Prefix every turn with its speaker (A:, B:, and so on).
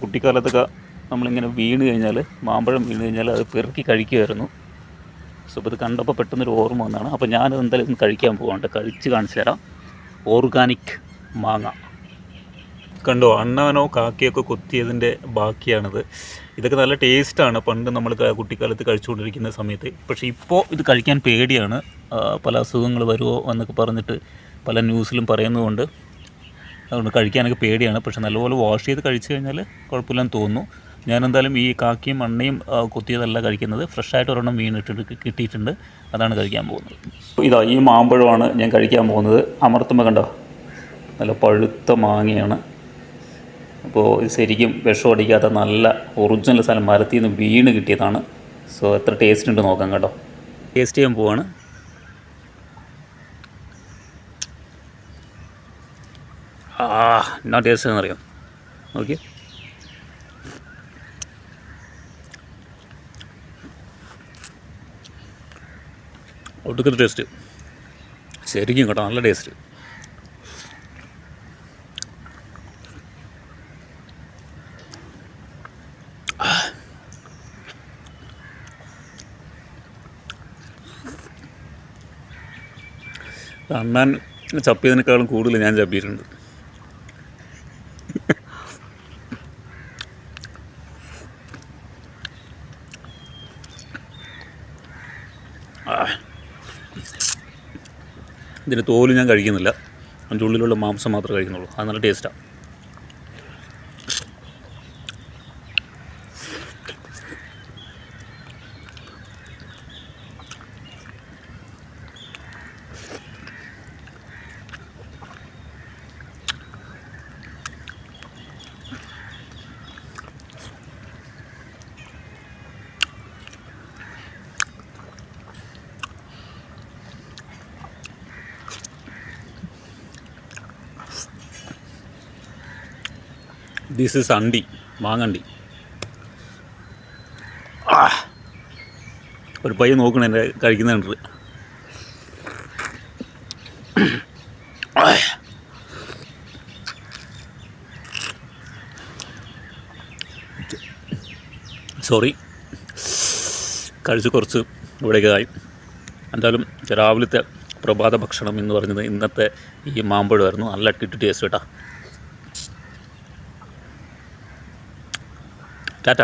A: കുട്ടിക്കാലത്തൊക്കെ നമ്മളിങ്ങനെ വീണ് കഴിഞ്ഞാൽ, മാമ്പഴം വീണ് കഴിഞ്ഞാൽ അത് പെറുക്കി കഴിക്കുമായിരുന്നു. സോ അപ്പോൾ ഇത് കണ്ടപ്പോൾ പെട്ടെന്നൊരു ഓർമ്മ വന്നതാണ്. അപ്പോൾ ഞാനത് എന്തായാലും കഴിക്കാൻ പോകാണ്ട്, കഴിച്ച് കാണിച്ചു തരാം. ഓർഗാനിക് മാങ്ങ കണ്ടോ, അണ്ണാനോ കാക്കയൊക്കെ കൊത്തിയതിൻ്റെ ബാക്കിയാണിത്. ഇതൊക്കെ നല്ല ടേസ്റ്റാണ് പണ്ട് നമ്മൾ കുട്ടിക്കാലത്ത് കഴിച്ചുകൊണ്ടിരിക്കുന്ന സമയത്ത്. പക്ഷേ ഇപ്പോൾ ഇത് കഴിക്കാൻ പേടിയാണ്. പല അസുഖങ്ങൾ വരുമോ എന്നൊക്കെ പറഞ്ഞിട്ട് പല ന്യൂസിലും പറയുന്നതുകൊണ്ട് അതുകൊണ്ട് കഴിക്കാനൊക്കെ പേടിയാണ്. പക്ഷേ നല്ലപോലെ വാഷ് ചെയ്ത് കഴിച്ചു കഴിഞ്ഞാൽ കുഴപ്പമില്ലെന്ന് തോന്നുന്നു. ഞാനെന്തായാലും ഈ കാക്കയും മണ്ണയും കൊത്തിയതല്ല കഴിക്കുന്നത്. ഫ്രഷായിട്ട് ഒരെണ്ണം കിട്ടിയിട്ടുണ്ട്, അതാണ് കഴിക്കാൻ പോകുന്നത്. ഇതാ ഈ മാമ്പഴമാണ് ഞാൻ കഴിക്കാൻ പോകുന്നത്. അമർത്തുമ്പോൾ കണ്ടോ, നല്ല പഴുത്ത മാങ്ങയാണ്. അപ്പോൾ ഇത് ശരിക്കും വിഷം അടിക്കാത്ത നല്ല ഒറിജിനൽ സാധനം മരത്തിൽ നിന്ന് വീണ് കിട്ടിയതാണ്. സോ എത്ര ടേസ്റ്റ് ഉണ്ട് നോക്കാം കേട്ടോ. ടേസ്റ്റ് ചെയ്യാൻ പോവാണ്. എന്നാ ടേസ്റ്റ് എന്നറിയാം. ഓക്കെ, ഒടുക്കത്തെ ടേസ്റ്റ് ശരിക്കും കേട്ടോ, നല്ല ടേസ്റ്റ്. അണ്ണാൻ ചപ്പിയതിനേക്കാളും കൂടുതൽ ഞാൻ ചപ്പിയിട്ടുണ്ട്. ഇതിൻ്റെ തോല് ഞാൻ കഴിക്കുന്നില്ല, അതിൻ്റെ ഉള്ളിലുള്ള മാംസം മാത്രമേ കഴിക്കുന്നുള്ളൂ. അത് നല്ല ടേസ്റ്റാണ്. ദിസ് ഈസ് അണ്ടി, മാങ്ങണ്ടി. ഒരു പയ്യൻ നോക്കണം എൻ്റെ കഴിക്കുന്നുണ്ട്. സോറി, കഴിച്ച് കുറച്ച് ഇവിടേക്ക് ആയി. എന്തായാലും രാവിലത്തെ പ്രഭാത ഭക്ഷണം എന്ന് പറഞ്ഞത് ഇന്നത്തെ ഈ മാമ്പഴമായിരുന്നു. നല്ല ടേസ്റ്റ് കേട്ടോ. ടാറ്റ.